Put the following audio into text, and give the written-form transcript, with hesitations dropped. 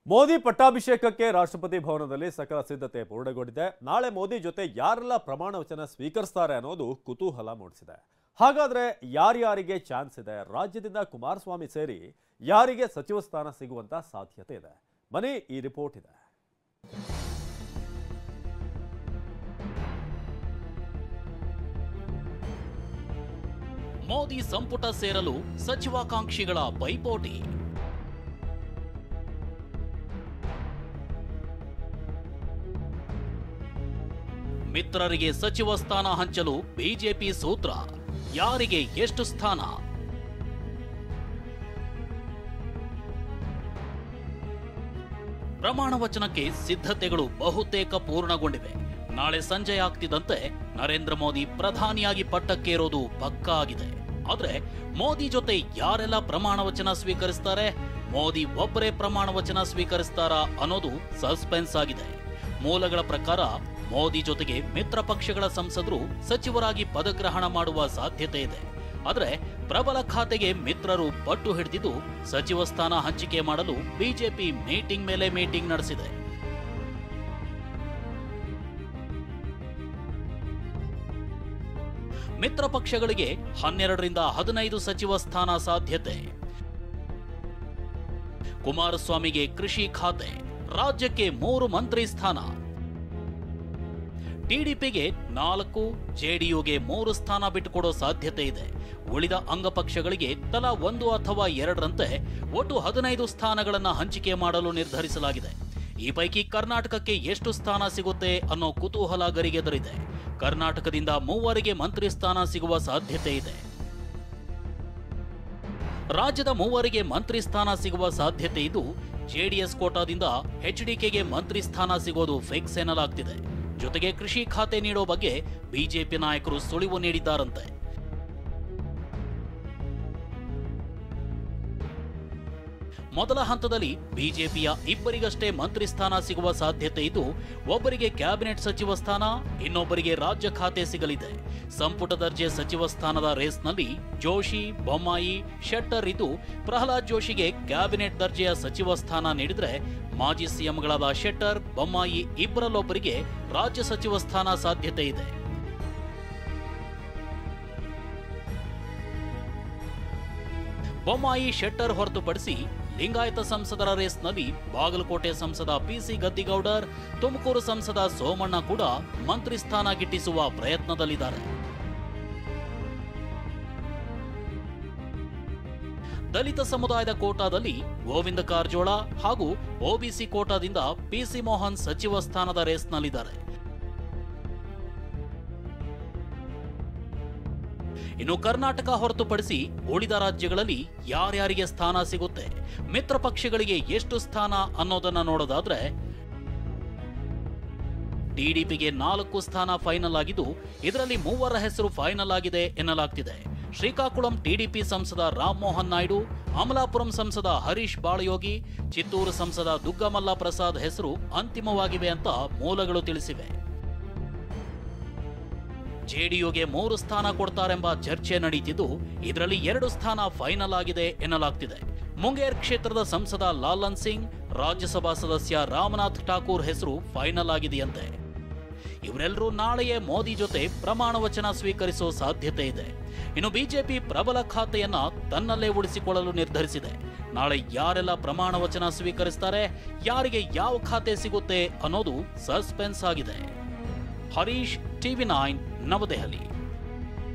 ಮೋದಿ ಪಟ್ಟಾಭಿಷೇಕಕ್ಕೆ ರಾಷ್ಟ್ರಪತಿ ಭವನದಲ್ಲಿ ಸಕಲ ಸಿದ್ಧತೆ ಪೂರ್ಣಗೊಂಡಿದೆ. ನಾಳೆ ಮೋದಿ ಜೊತೆ ಯಾರೆಲ್ಲ ಪ್ರಮಾಣ ವಚನ ಸ್ವೀಕರಿಸ್ತಾರೆ ಅನ್ನೋದು ಕುತೂಹಲ ಮೂಡಿಸಿದೆ. ಹಾಗಾದ್ರೆ ಯಾರ್ಯಾರಿಗೆ ಚಾನ್ಸ್ ಇದೆ? ರಾಜ್ಯದಿಂದ ಕುಮಾರಸ್ವಾಮಿ ಸೇರಿ ಯಾರಿಗೆ ಸಚಿವ ಸ್ಥಾನ ಸಿಗುವಂತ ಸಾಧ್ಯತೆ ಇದೆ? ಬನ್ನಿ ಈ ರಿಪೋರ್ಟ್ ಇದೆ. ಮೋದಿ ಸಂಪುಟ ಸೇರಲು ಸಚಿವಾಕಾಂಕ್ಷಿಗಳ ಪೈಪೋಟಿ. ಮಿತ್ರರಿಗೆ ಸಚಿವ ಸ್ಥಾನ ಹಂಚಲು ಬಿಜೆಪಿ ಸೂತ್ರ. ಯಾರಿಗೆ ಎಷ್ಟು ಸ್ಥಾನ? ಪ್ರಮಾಣ ವಚನಕ್ಕೆ ಸಿದ್ಧತೆಗಳು ಬಹುತೇಕ ಪೂರ್ಣಗೊಂಡಿವೆ. ನಾಳೆ ಸಂಜೆ ಆಗ್ತಿದ್ದಂತೆ ನರೇಂದ್ರ ಮೋದಿ ಪ್ರಧಾನಿಯಾಗಿ ಪಟ್ಟಕ್ಕೇರೋದು ಪಕ್ಕಾ ಆಗಿದೆ. ಆದ್ರೆ ಮೋದಿ ಜೊತೆ ಯಾರೆಲ್ಲ ಪ್ರಮಾಣ ವಚನ ಸ್ವೀಕರಿಸ್ತಾರೆ? ಮೋದಿ ಒಬ್ಬರೇ ಪ್ರಮಾಣ ವಚನ ಸ್ವೀಕರಿಸ್ತಾರಾ ಅನ್ನೋದು ಸಸ್ಪೆನ್ಸ್ ಆಗಿದೆ. ಮೂಲಗಳ ಪ್ರಕಾರ ಮೋದಿ ಜೊತೆಗೆ ಮಿತ್ರ ಪಕ್ಷಗಳ ಸಂಸದರು ಸಚಿವರಾಗಿ ಪದಗ್ರಹಣ ಮಾಡುವ ಸಾಧ್ಯತೆ ಇದೆ. ಆದರೆ ಪ್ರಬಲ ಖಾತೆಗೆ ಮಿತ್ರರು ಪಟ್ಟು ಹಿಡಿದಿದ್ದು ಸಚಿವ ಸ್ಥಾನ ಹಂಚಿಕೆ ಮಾಡಲು ಬಿಜೆಪಿ ಮೀಟಿಂಗ್ ಮೇಲೆ ಮೀಟಿಂಗ್ ನಡೆಸಿದೆ. ಮಿತ್ರ ಪಕ್ಷಗಳಿಗೆ 12ರಿಂದ 15 ಸಚಿವ ಸ್ಥಾನ ಸಾಧ್ಯತೆ. ಕುಮಾರಸ್ವಾಮಿಗೆ ಕೃಷಿ ಖಾತೆ, ರಾಜ್ಯಕ್ಕೆ 3 ಮಂತ್ರಿ ಸ್ಥಾನ. ಟಿಡಿಪಿಗೆ 4, ಜೆಡಿಯುಗೆ 3 ಸ್ಥಾನ ಬಿಟ್ಟುಕೊಡೋ ಸಾಧ್ಯತೆ ಇದೆ. ಉಳಿದ ಅಂಗಪಕ್ಷಗಳಿಗೆ ತಲಾ 1 ಅಥವಾ 2ರಂತೆ ಒಟ್ಟು 15 ಸ್ಥಾನಗಳನ್ನು ಹಂಚಿಕೆ ಮಾಡಲು ನಿರ್ಧರಿಸಲಾಗಿದೆ. ಈ ಪೈಕಿ ಕರ್ನಾಟಕಕ್ಕೆ ಎಷ್ಟು ಸ್ಥಾನ ಸಿಗುತ್ತೆ ಅನ್ನೋ ಕುತೂಹಲ ಗರಿಗೆದರಿದೆ. ಕರ್ನಾಟಕದಿಂದ 3 ಮಂತ್ರಿ ಸ್ಥಾನ ಸಿಗುವ ಸಾಧ್ಯತೆ ಇದೆ. ರಾಜ್ಯದ 3 ಮಂತ್ರಿ ಸ್ಥಾನ ಸಿಗುವ ಸಾಧ್ಯತೆ ಇದ್ದು, ಜೆಡಿಎಸ್ ಕೋಟಾದಿಂದ ಎಚ್ಡಿಕೆಗೆ ಮಂತ್ರಿ ಸ್ಥಾನ ಸಿಗೋದು ಫಿಕ್ಸ್ ಎನ್ನಲಾಗ್ತಿದೆ. ಜೊತೆಗೆ ಕೃಷಿ ಖಾತೆ ನೀಡೋ ಬಗ್ಗೆ ಬಿಜೆಪಿ ನಾಯಕರು ಸುಳಿವು ನೀಡಿದ್ದಾರಂತೆ. ಮೊದಲ ಹಂತದಲ್ಲಿ ಬಿಜೆಪಿಯ 2ಗಷ್ಟೇ ಮಂತ್ರಿ ಸ್ಥಾನ ಸಿಗುವ ಸಾಧ್ಯತೆ ಇದ್ದು, ಒಬ್ಬರಿಗೆ ಕ್ಯಾಬಿನೆಟ್ ಸಚಿವ ಸ್ಥಾನ, ಇನ್ನೊಬ್ಬರಿಗೆ ರಾಜ್ಯ ಖಾತೆ ಸಿಗಲಿದೆ. ಸಂಪುಟ ದರ್ಜೆ ಸಚಿವ ಸ್ಥಾನದ ರೇಸ್ನಲ್ಲಿ ಜೋಶಿ, ಬೊಮ್ಮಾಯಿ, ಶೆಟ್ಟರ್ ಇದ್ದು, ಪ್ರಹ್ಲಾದ್ ಜೋಶಿಗೆ ಕ್ಯಾಬಿನೆಟ್ ದರ್ಜೆಯ ಸಚಿವ ಸ್ಥಾನ ನೀಡಿದ್ರೆ ಮಾಜಿ ಸಿಎಂಗಳಾದ ಶೆಟ್ಟರ್, ಬೊಮ್ಮಾಯಿ ಇಬ್ಬರಲ್ಲೊಬ್ಬರಿಗೆ ರಾಜ್ಯ ಸಚಿವ ಸ್ಥಾನ ಸಾಧ್ಯತೆ ಇದೆ. ಬೊಮ್ಮಾಯಿ, ಶೆಟ್ಟರ್ ಹೊರತುಪಡಿಸಿ ಲಿಂಗಾಯತ ಸಂಸದರ ರೇಸ್ನಲ್ಲಿ ಬಾಗಲಕೋಟೆ ಸಂಸದ ಪಿಸಿ ಗದ್ದಿಗೌಡರ್, ತುಮಕೂರು ಸಂಸದ ಸೋಮಣ್ಣ ಕೂಡ ಮಂತ್ರಿ ಸ್ಥಾನ ಗಿಟ್ಟಿಸುವ ಪ್ರಯತ್ನದಲ್ಲಿದ್ದಾರೆ. ದಲಿತ ಸಮುದಾಯದ ಕೋಟಾದಲ್ಲಿ ಗೋವಿಂದ ಕಾರಜೋಳ ಹಾಗೂ ಒಬಿಸಿ ಕೋಟಾದಿಂದ ಪಿಸಿ ಮೋಹನ್ ಸಚಿವ ಸ್ಥಾನದ ರೇಸ್ನಲ್ಲಿದ್ದಾರೆ. ಇನ್ನು ಕರ್ನಾಟಕ ಹೊರತುಪಡಿಸಿ ಉಳಿದ ರಾಜ್ಯಗಳಲ್ಲಿ ಯಾರ್ಯಾರಿಗೆ ಸ್ಥಾನ ಸಿಗುತ್ತೆ, ಮಿತ್ರ ಪಕ್ಷಗಳಿಗೆ ಎಷ್ಟು ಸ್ಥಾನ ಅನ್ನೋದನ್ನ ನೋಡೋದಾದ್ರೆ, ಟಿಡಿಪಿಗೆ 4 ಸ್ಥಾನ ಫೈನಲ್ ಆಗಿದ್ದು, ಇದರಲ್ಲಿ 3 ಹೆಸರು ಫೈನಲ್ ಆಗಿದೆ ಎನ್ನಲಾಗ್ತಿದೆ. ಶ್ರೀಕಾಕುಳಂ ಟಿಡಿಪಿ ಸಂಸದ ರಾಮ್ ಮೋಹನ್ ನಾಯ್ಡು, ಅಮಲಾಪುರಂ ಸಂಸದ ಹರೀಶ್ ಬಾಳಯೋಗಿ, ಚಿತ್ತೂರು ಸಂಸದ ದುಗ್ಗಮಲ್ಲ ಪ್ರಸಾದ್ ಹೆಸರು ಅಂತಿಮವಾಗಿವೆ ಅಂತ ಮೂಲಗಳು ತಿಳಿಸಿವೆ. ಜೆಡಿಯುಗೆ 3 ಸ್ಥಾನ ಕೊಡ್ತಾರೆಂಬ ಚರ್ಚೆ ನಡೀತಿದ್ದು, ಇದರಲ್ಲಿ 2 ಸ್ಥಾನ ಫೈನಲ್ ಆಗಿದೆ ಎನ್ನಲಾಗ್ತಿದೆ. ಮುಂಗೇರ್ ಕ್ಷೇತ್ರದ ಸಂಸದ ಲಾಲನ್ ಸಿಂಗ್, ರಾಜ್ಯಸಭಾ ಸದಸ್ಯ ರಾಮನಾಥ್ ಠಾಕೂರ್ ಹೆಸರು ಫೈನಲ್ ಆಗಿದೆಯಂತೆ. ಇವರೆಲ್ಲರೂ ನಾಳೆಯೇ ಮೋದಿ ಜೊತೆ ಪ್ರಮಾಣ ವಚನ ಸ್ವೀಕರಿಸೋ ಸಾಧ್ಯತೆ ಇದೆ. ಇನ್ನು ಬಿಜೆಪಿ ಪ್ರಬಲ ಖಾತೆಯನ್ನ ತನ್ನಲ್ಲೇ ಉಳಿಸಿಕೊಳ್ಳಲು ನಿರ್ಧರಿಸಿದೆ. ನಾಳೆ ಯಾರೆಲ್ಲ ಪ್ರಮಾಣ ವಚನ ಸ್ವೀಕರಿಸ್ತಾರೆ, ಯಾರಿಗೆ ಯಾವ ಖಾತೆ ಸಿಗುತ್ತೆ ಅನ್ನೋದು ಸಸ್ಪೆನ್ಸ್ ಆಗಿದೆ. ಹರೀಶ್, ಟಿವಿ9, ನವದೆಹಲಿ.